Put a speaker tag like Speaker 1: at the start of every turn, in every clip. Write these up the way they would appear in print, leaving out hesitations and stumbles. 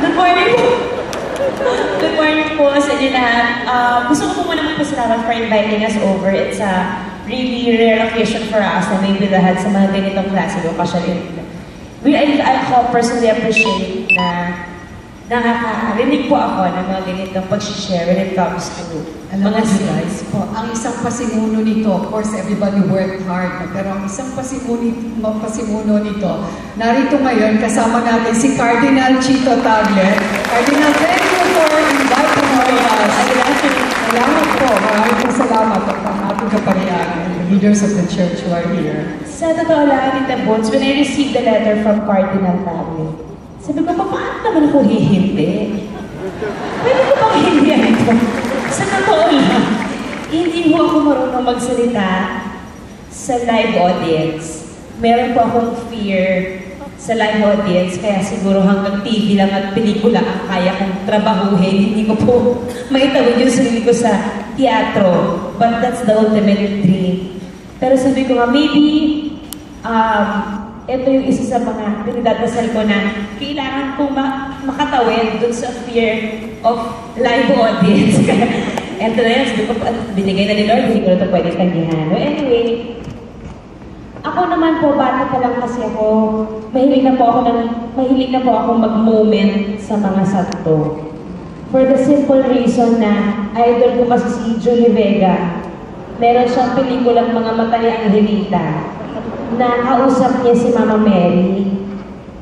Speaker 1: Good morning po. Good morning po sa inyo lahat. Gusto ko po muna magpasalamat for inviting us over. It's a really rare occasion for us na may bilahan sa mga ganitong klase ng okasyon. I personally appreciate na nakakarinig po ako ng mga ganitong pag-share when it comes to
Speaker 2: mga guys po. Ang isang pasimuno nito, of course, everybody worked hard. Pero ang isang pasimuno nito, narito ngayon, kasama natin si Cardinal Chito Tagle. Cardinal, thank you for inviting us. Salamat po. Maraming po salamat at ang ating kaparian and the leaders of the church who are here.
Speaker 1: Sa totoo lang, Tita Bones, when I received the letter from Cardinal Tagle, sabi ko, paano naman ako hihindi? Pwede ko bang hindihan ito? Sa totoo lang, hindi mo ako marunong magsalita sa live audience. Meron po akong fear sa live audience, kaya siguro hanggang TV lang at pelikula ang kaya kong trabahuhin. Hindi ko po maitawid yung sarili ko sa teatro. But that's the ultimate dream. Pero sabi ko nga, maybe, ito yung isa sa mga pinagdadasal ko na kailangan kong makatawid dun sa fear of live audience. Ito na yun, sabi ko, binigay na ni Lord, hindi ko na ito pwede tanggihan. Anyway, ako naman po, bata pa lang kasi ako, mahilig na po ako mag-moment sa mga santo. For the simple reason na idol ko kasi si Julie Vega, meron siyang pelikulang Mga Matay Angelita na kausap niya si Mama Mary.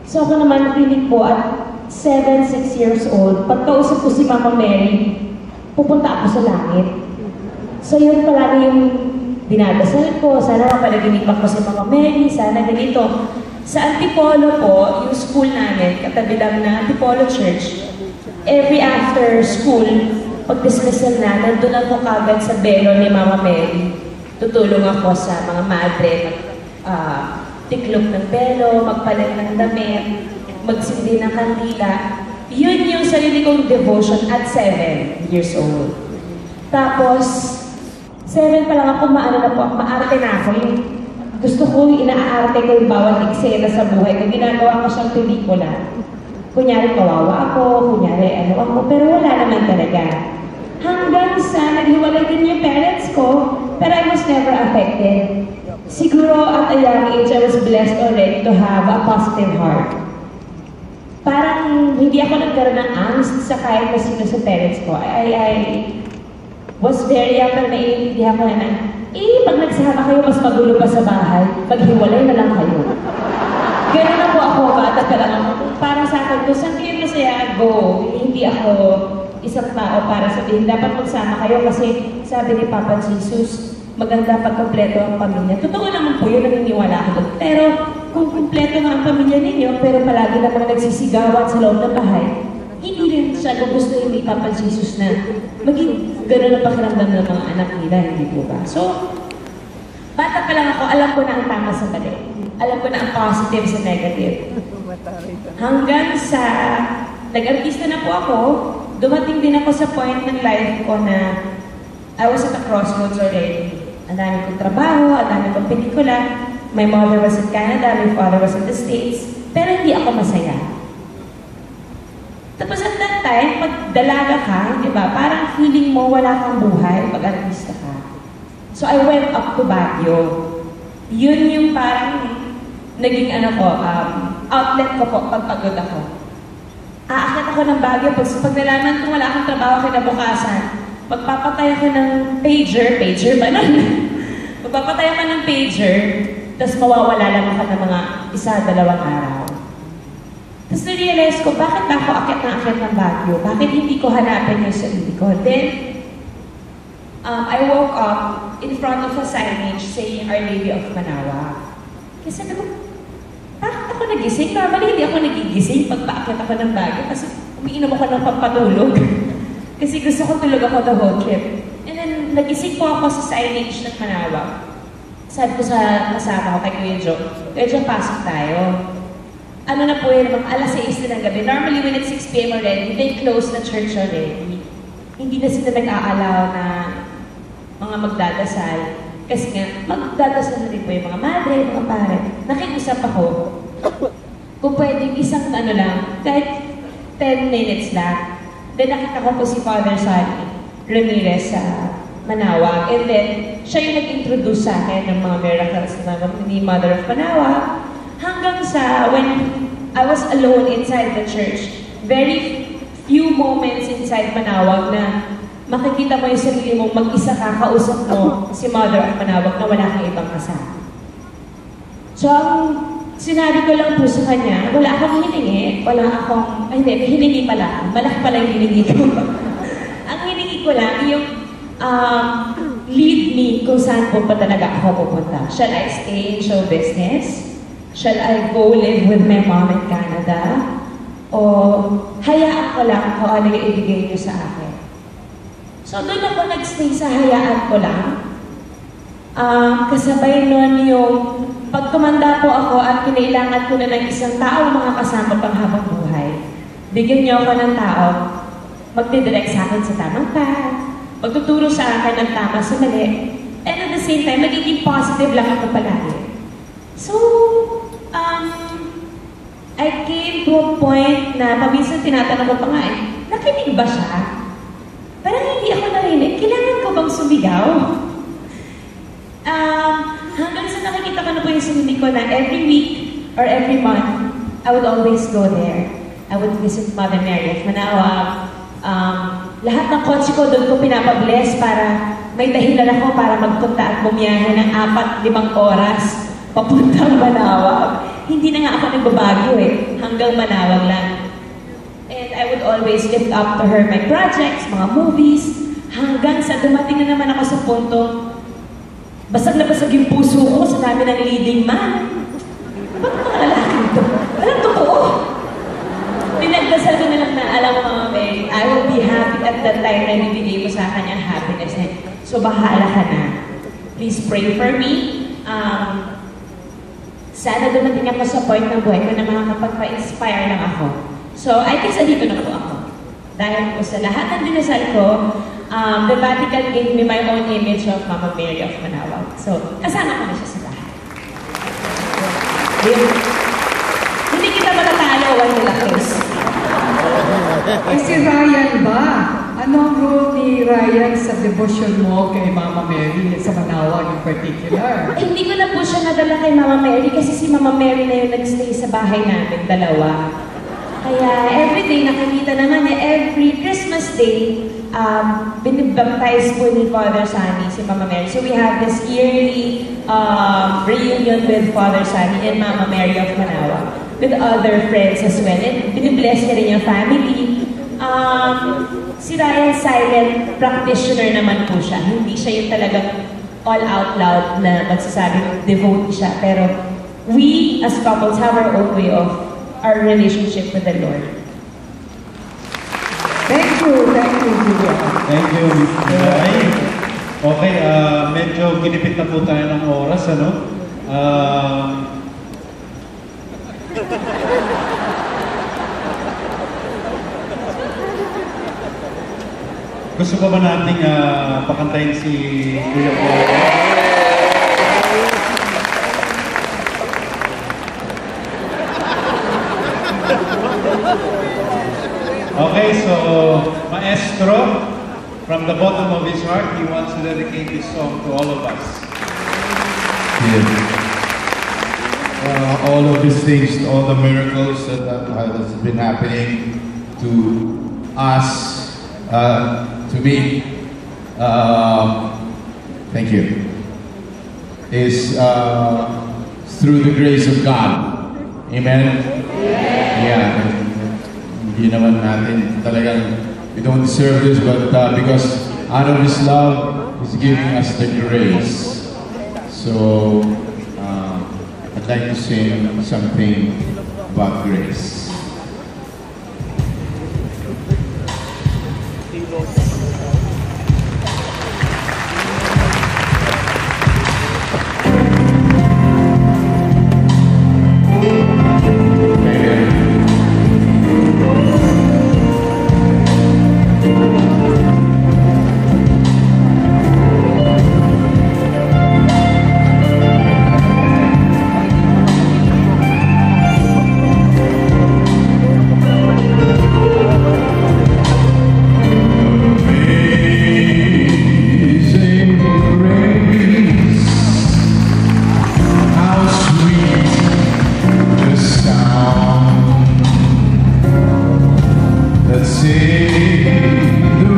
Speaker 1: So ako naman feeling ko at 7-6 years old, pagkausap ko si Mama Mary, pupunta ako sa langit. So yun palagi yung dinadasal ko, sana mapanaginip ako si Mama Mary, sana ganito. Sa Antipolo po, yung school namin, katabi lang na Antipolo Church, every after school, pag-dismissal na, nandun ako kagad sa belo ni Mama Mary. Tutulong ako sa mga madre, tiklop ng belo, magpalit ng damit, magsindi ng kandila. Yun yung sarili kong devotion at 7 years old. Tapos, 7 pa lang ako, maarte na ako. Gusto ko yung inaarte ko yung bawat eksena sa buhay ko. Ginagawa ko siyang pelikula. Kunyari kawawa ako, kunyari ano ako, pero wala naman talaga. Hanggang sa naghiwalay din yung parents ko, pero I was never affected. Siguro at a young age, I was blessed already to have a positive heart. Parang hindi ako nagkaroon ng angst sa kahit na sino sa parents ko. I was very young, pero naiintindihan ko na pag nagsama kayo, mas magulo pa sa bahay, maghiwalay na lang kayo. Ganun na po ako, bata pa lang ako. Parang sa akin, kung saan kayo masaya, go. Hindi ako isang tao para sabihin, dapat magsama kayo kasi sabi ni Papa Jesus, maganda pag kumpleto ang pamilya. Totoo naman po yun, naniniwala ako doon. Pero kung kumpleto nga ang pamilya ninyo, pero palagi naman nagsisigawan sa loob ng bahay, hindi rin siya gusto ni Papa Jesus na maging gano'n ang pakiramdam ng mga anak nila, hindi po ba? So, bata pa lang ako, alam ko na ang tama sa mali. Alam ko na ang positive sa negative. Hanggang sa nag-artista na po ako, dumating din ako sa point ng life ko na I was at a crossroads already. Ang dami kong trabaho, ang dami kong pelikula. My mother was in Canada, my father was in the States. Pero hindi ako masaya. Tapos at that time, pag dalaga ka, di ba, parang feeling mo wala kang buhay pag artista ka. So I went up to Baguio. Yun yung parang naging outlet ko po pag pagod ako. Aakyat ako ng Baguio pag nalaman kung wala akong trabaho kinabukasan. Magpapatay ako ng pager ba nun? Magpapatay ako ng pager, tapos mawawala lang ako ng mga 1-2 araw. Tapos na-realize ko, bakit ako akyat ng Baguio? Bakit hindi ko hanapin yung sarili ko? Then, I woke up in front of a signage saying Our Lady of Manaoag. Kasi sabi ko, bakit ako nagising? Normally, hindi ako nagigising pag paakyat ako ng Baguio kasi umiinom ako ng pampatulog. Kasi gusto ko tulog ako the whole trip. And then, nagising po ako sa signage ng Manaoag. Sabi ko sa kasama ko kay Kuya Jo, pasok tayo. Ano na po yun, mga alas 6 na ng gabi. Normally, when it's 6 p.m. already, they close the church already. Hindi na sila nag-aalaw na mga magdadasal. Kasi nga, magdadasal na rin po yung mga madre, mga pare. Nakiusap ako kung pwedeng isang ano lang, kahit 10 minutes lang. Then nakita ko po si Father Sonny Ramirez sa Manaoag. And then, siya yung nag-introduce sa akin ng mga miracles ni Mother of Manaoag. Hanggang sa when I was alone inside the church, very few moments inside Manaoag na makikita mo yung sarili mong mag-isa ka, kausap mo si Mother of Manaoag na wala kang ibang kasama. So, ang sinabi ko lang po sa kanya, wala akong hiningi, hiningi pala. Malaki pala yung hiningi ko. Ang hiningi ko lang, yung lead me kung saan po pa talaga ako pupunta. Shall I stay in show business? Shall I go live with my mom in Canada? O hayaan ko lang kung ano yung ibigay niyo sa akin? So doon ako nag-stay sa hayaan ko lang. Kasabay nun yung pag tumanda po ako at kinailangan ko na ng isang tao makakasama pang habang buhay. Bigyan niyo ako ng tao, magdidirect sa akin sa tamang path, magtuturo sa akin ng tama sa mali, and at the same time, magiging positive lang ako palagi. So, I came to a point na paminsan tinatanong ko pa nga nakinig ba siya? Parang hindi ako narinig. Kailangan ko bang sumigaw? Hanggang sa nakikita ko na po yung sarili ko na every week or every month, I would always go there. I would visit Mother Mary of Manaoag. Lahat ng kotse ko doon ko pinapabless para may dahilan ako para magpunta at bumiyahe ng 4-5 oras papuntang Manaoag. Hindi na nga ako nagbabagyo hanggang Manaoag lang. And I would always lift up to her my projects, mga movies, hanggang sa dumating na naman ako sa punto, basag na basag yung puso ko sa dami ng leading man. Ba't mga lalaki ito? Alam, totoo. Pinagdasal ko na lang na, alam mo mga Mary, I will be happy at that time na bibigay mo sa akin ang happiness. So bahala ka na. Please pray for me. Sana dumating ako sa point ng buhay ko na makakapagpa-inspire lang ako. So, I guess dito na po ako. Dahil po sa lahat ng dinasal ko, the Vatican gave me my own image of Mama Mary of Manaoag. So, kasama ko na siya sa lahat. Hindi kita matatalo, one nila, please.
Speaker 2: Si Ryan ba? Anong role ni Ryan sa devotion mo kay Mama Mary sa Manaoag in particular?
Speaker 1: Hindi ko na po siya nadala kay Mama Mary kasi si Mama Mary na yung nagstay sa bahay namin, dalawa. Kaya everyday nakikita naman niya, every Christmas Day, binibaptize po ni Father Sonny si Mama Mary. So we have this yearly reunion with Father Sonny and Mama Mary of Manaoag with other friends as well. And binibless niya rin yung family. Si Ryan, silent practitioner naman po siya. Hindi siya yung talagang all out loud na magsasabing devotee siya. Pero we as couples have our own way of our relationship with the Lord.
Speaker 2: Thank you, Julia.
Speaker 3: Thank you, Miss July. Okay, medyo ginipit na po tayo ng oras, ano? Gusto pa ba nating pakantayin si Kuya Paul? Okay, so Maestro, from the bottom of his heart, he wants to dedicate this song to all of us.
Speaker 4: All of these things, all the miracles that has been happening to us, to me, thank you, is through the grace of God. Amen? Yeah. Hindi naman natin talagang, we don't deserve this, but because out of His love, He's giving us the grace. So, I'd like to sing something about grace. Let's sing the